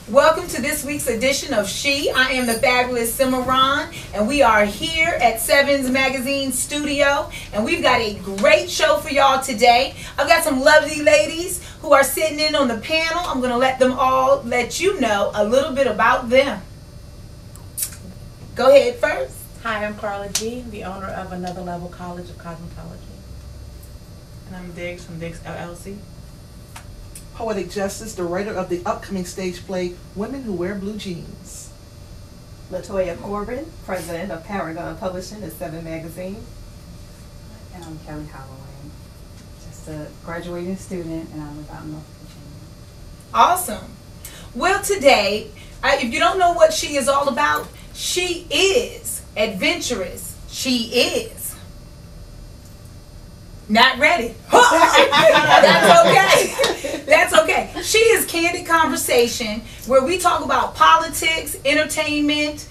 Welcome to this week's edition of She. I am the fabulous Cimarron, and we are here at Sevens Magazine Studio, and we've got a great show for y'all today. I've got some lovely ladies who are sitting in on the panel. I'm going to let you know a little bit about them. Go ahead first. Hi, I'm Carla G., the owner of Another Level College of Cosmetology. And I'm Diggs from Diggs LLC. Poetic Justice, the writer of the upcoming stage play Women Who Wear Blue Jeans. Latoya Corbin, president of Paragon Publishing and Seven Magazine. And I'm Kelly Holloway, just a graduating student, and I live out in North Virginia. Awesome. Well, today, if you don't know what She is all about, she is adventurous. She is not ready. That's okay. That's okay. She is Candid Conversation, where we talk about politics, entertainment,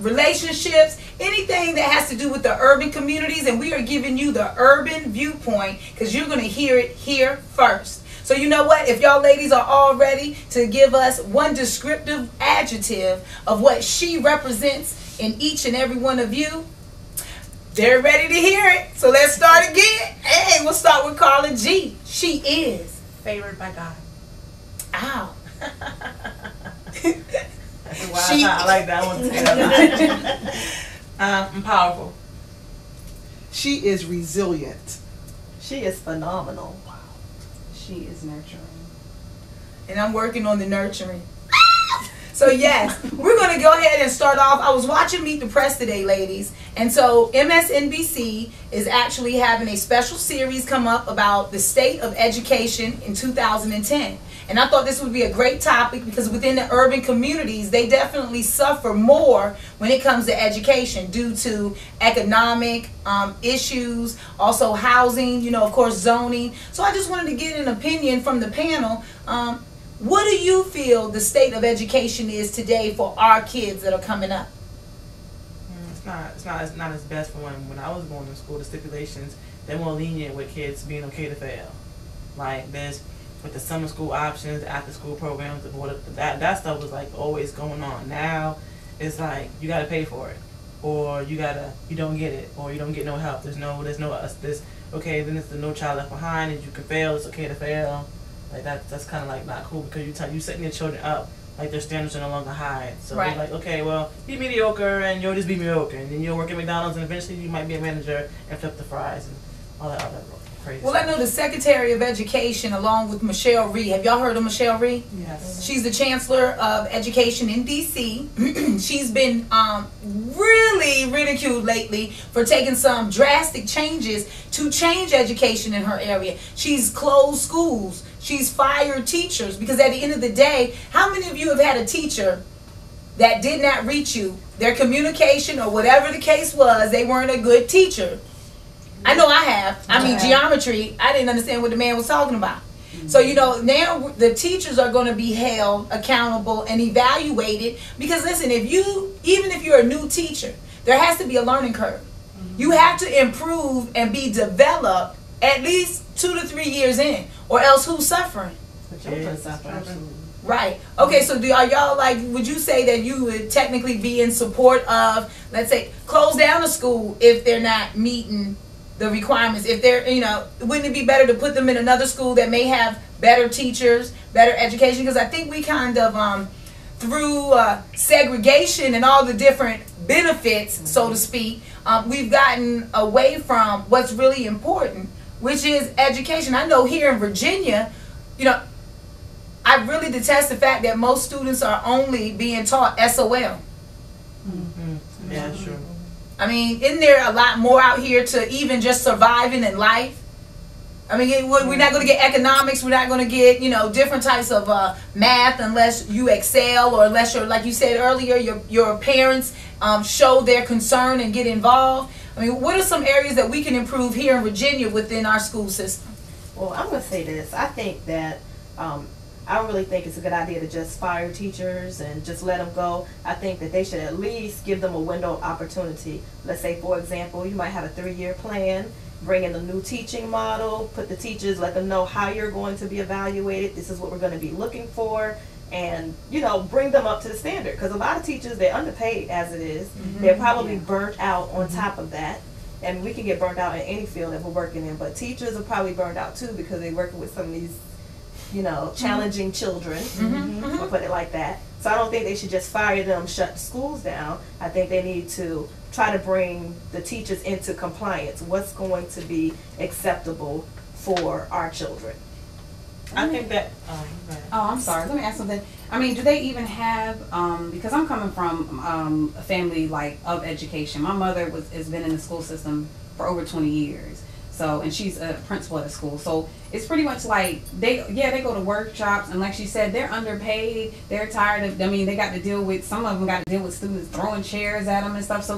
relationships, anything that has to do with the urban communities, and we are giving you the urban viewpoint because you're going to hear it here first. So you know what? If y'all ladies are all ready to give us one descriptive adjective of what she represents in each and every one of you, they're ready to hear it. So let's start again. Hey, we'll start with Carla G. She is Favored by God. Ow. Wow, I like that one too. I'm powerful. She is resilient. She is phenomenal. She is nurturing. And I'm working on the nurturing. So yes, we're going to go ahead and start off. I was watching Meet the Press today, ladies. And so MSNBC is actually having a special series come up about the state of education in 2010. And I thought this would be a great topic because within the urban communities, they definitely suffer more when it comes to education due to economic issues, also housing, of course, zoning. So I just wanted to get an opinion from the panel. What do you feel the state of education is today for our kids that are coming up? It's not as best for when I was going to school. The stipulations, they're more lenient with kids being okay to fail. Like this with the summer school options, after school programs, that stuff was like always going on. Now it's like you gotta pay for it, or you don't get it, or you don't get no help. There's okay. Then it's the No Child Left Behind, and you can fail. It's okay to fail. Like that's kind of like not cool because you setting your children up like their standards are no longer high. So right. They're like, okay, well, be mediocre and you'll just be mediocre, and then you'll work at McDonald's and eventually you might be a manager and flip the fries and all that other crazy. Well, I know the Secretary of Education along with Michelle Rhee. Have y'all heard of Michelle Rhee? Yes. She's the Chancellor of Education in D.C. She's been really ridiculed lately for taking some drastic changes to change education in her area. She's closed schools. She's fired teachers because at the end of the day, how many of you have had a teacher that did not reach you? Their communication or whatever the case was, they weren't a good teacher. I know I have. I mean, geometry, I didn't understand what the man was talking about. So, now the teachers are going to be held accountable and evaluated because, listen, even if you're a new teacher, there has to be a learning curve. You have to improve and be developed at least 2 to 3 years in, or else who's suffering? The children suffer. Absolutely. Right. Okay, so are y'all would you say that you would technically be in support of, let's say, close down a school if they're not meeting the requirements? If they're, wouldn't it be better to put them in another school that may have better teachers, better education? Because I think we kind of, through segregation and all the different benefits, so to speak, we've gotten away from what's really important, which is education. I know here in Virginia, I really detest the fact that most students are only being taught SOL. Mm-hmm. Yeah, sure. I mean, isn't there a lot more out here to even just surviving in life? I mean, we're not going to get economics. We're not going to get, different types of math unless you excel or unless you're, like you said earlier, your parents show their concern and get involved. I mean, what are some areas that we can improve here in Virginia within our school system? Well, I'm going to say this. I think that I don't really think it's a good idea to just fire teachers and just let them go. I think that they should at least give them a window of opportunity. Let's say, for example, you might have a 3-year plan, bring in a new teaching model, put the teachers, let them know how you're going to be evaluated. This is what we're going to be looking for. and, you know, bring them up to the standard. Because a lot of teachers, they're underpaid as it is. They're probably burnt out on top of that. And we can get burnt out in any field that we're working in. But teachers are probably burnt out too, because they're working with some of these, you know, challenging children. We'll put it like that. So I don't think they should just fire them, shut the schools down. I think they need to try to bring the teachers into compliance. What's going to be acceptable for our children? I think that. Oh, I'm sorry. Let me ask something. I mean, do they even have? Because I'm coming from a family like of education. My mother has been in the school system for over 20 years. So, and she's a principal at a school. So it's pretty much like they go to workshops, and like she said, they're underpaid. They're tired of. I mean, they got to deal with, some of them got to deal with students throwing chairs at them and stuff. So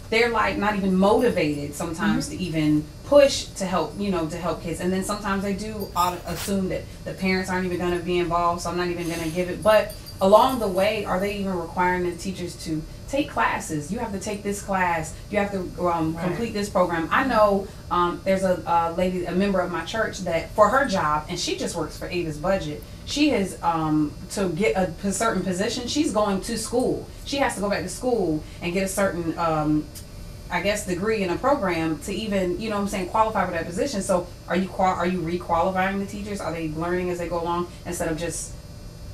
they're like not even motivated sometimes to even push to help, you know, to help kids. And then sometimes they do assume that the parents aren't even going to be involved, so I'm not even going to give it. But along the way, are they even requiring the teachers to take classes? You have to take this class. You have to complete this program. I know there's a lady, a member of my church, that for her job, and she just works for Ava's budget, she has, to get a certain position, she's going to school. She has to go back to school and get a certain, I guess, degree in a program to even, you know what I'm saying, qualify for that position. So are you re-qualifying the teachers? Are they learning as they go along instead of just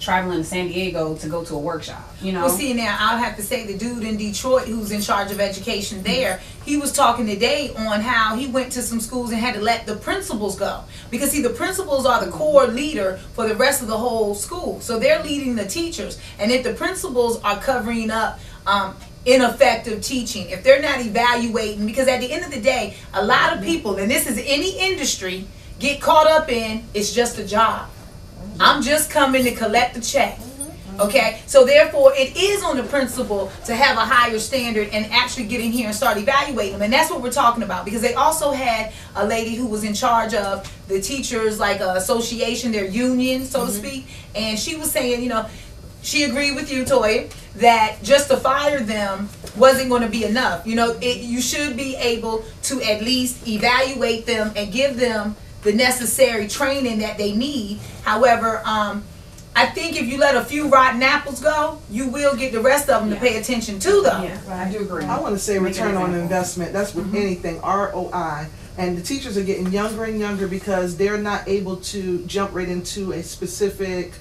traveling to San Diego to go to a workshop, you know? Well, see, now I'll have to say the dude in Detroit who's in charge of education there, he was talking today on how he went to some schools and had to let the principals go. Because, see, the principals are the core leader for the rest of the whole school. So they're leading the teachers. And if the principals are covering up ineffective teaching, if they're not evaluating, because at the end of the day, a lot of people, and this is any industry, get caught up in, it's just a job. I'm just coming to collect the check. Okay, so therefore it is on the principal to have a higher standard and actually get in here and start evaluating them. And that's what we're talking about, because they also had a lady who was in charge of the teachers, like association, their union, so to speak. And she was saying, you know, she agreed with you, Toya, that just to fire them wasn't going to be enough. You know, you should be able to at least evaluate them and give them the necessary training that they need. However, I think if you let a few rotten apples go, you will get the rest of them to pay attention to them. Yeah, I do agree. I want to say return on investment. That's with anything, ROI. And the teachers are getting younger and younger because they're not able to jump right into a specific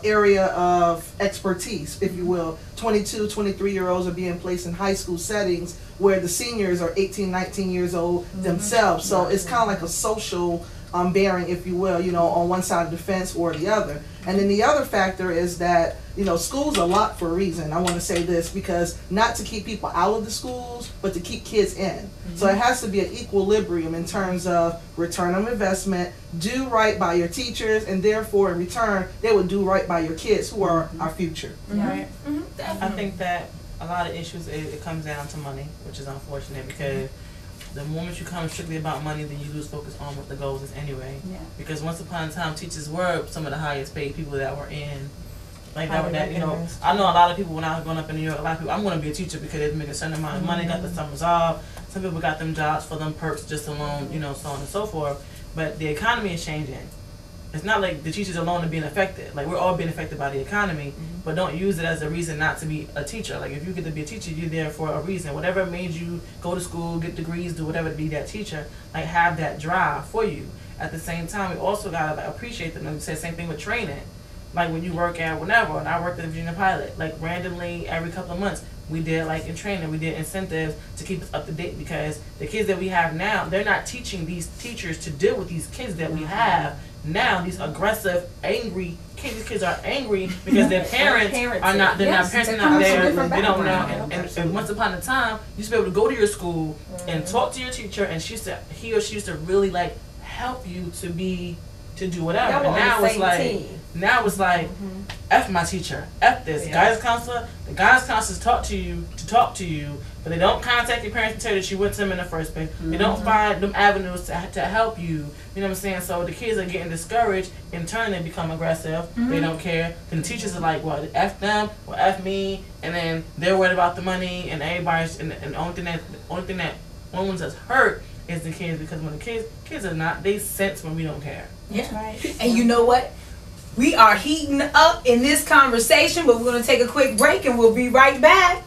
area of expertise, if you will. 22, 23-year-olds are being placed in high school settings where the seniors are 18, 19 years old themselves. So it's kind of like a social bearing, if you will, you know, on one side of the fence or the other. And then the other factor is that, you know, schools are locked for a reason. I want to say this, because not to keep people out of the schools, but to keep kids in. So it has to be an equilibrium in terms of return on investment, do right by your teachers, and therefore in return, they will do right by your kids, who are our future. Right. I think that a lot of issues, it comes down to money, which is unfortunate, because the moment you come strictly about money, then you lose focus on what the goals is anyway. Yeah. Because once upon a time, teachers were some of the highest paid people that were in, like that, you know. I know a lot of people when I was growing up in New York, a lot of people, I'm going to be a teacher because they make a certain amount of money, got the summers off. Some people got them jobs for them perks just alone, you know, so on and so forth. But the economy is changing. It's not like the teachers alone are being affected. Like, we're all being affected by the economy, but don't use it as a reason not to be a teacher. Like, if you get to be a teacher, you're there for a reason. Whatever made you go to school, get degrees, do whatever to be that teacher, like, have that drive for you. At the same time, we also gotta like appreciate them. Like we said, same thing with training. Like, when you work at whatever, and I worked at Virginia Pilot, like, randomly every couple of months, we did, like, in training, we did incentives to keep us up to date, because the kids that we have now, they're not teaching these teachers to deal with these kids that we have now, these aggressive, angry kids. These kids are angry because their parents are not, they're not there, they don't know. And once upon a time, you used to be able to go to your school and talk to your teacher, and he or she used to really, like, help you to do whatever. And now it's like, F my teacher, F this. Guidance counselor, the guidance counselors talk to you, but they don't contact your parents and tell you that you went to them in the first place. They don't find them avenues to help you. You know what I'm saying? So the kids are getting discouraged. In turn, they become aggressive. They don't care. Then the teachers are like, well, F them, or F me, and then they're worried about the money, and everybody's, and the only ones that's hurt is the kids, because when the kids are not, they sense when we don't care. Yeah. Right. And you know what? We are heating up in this conversation, but we're going to take a quick break and we'll be right back.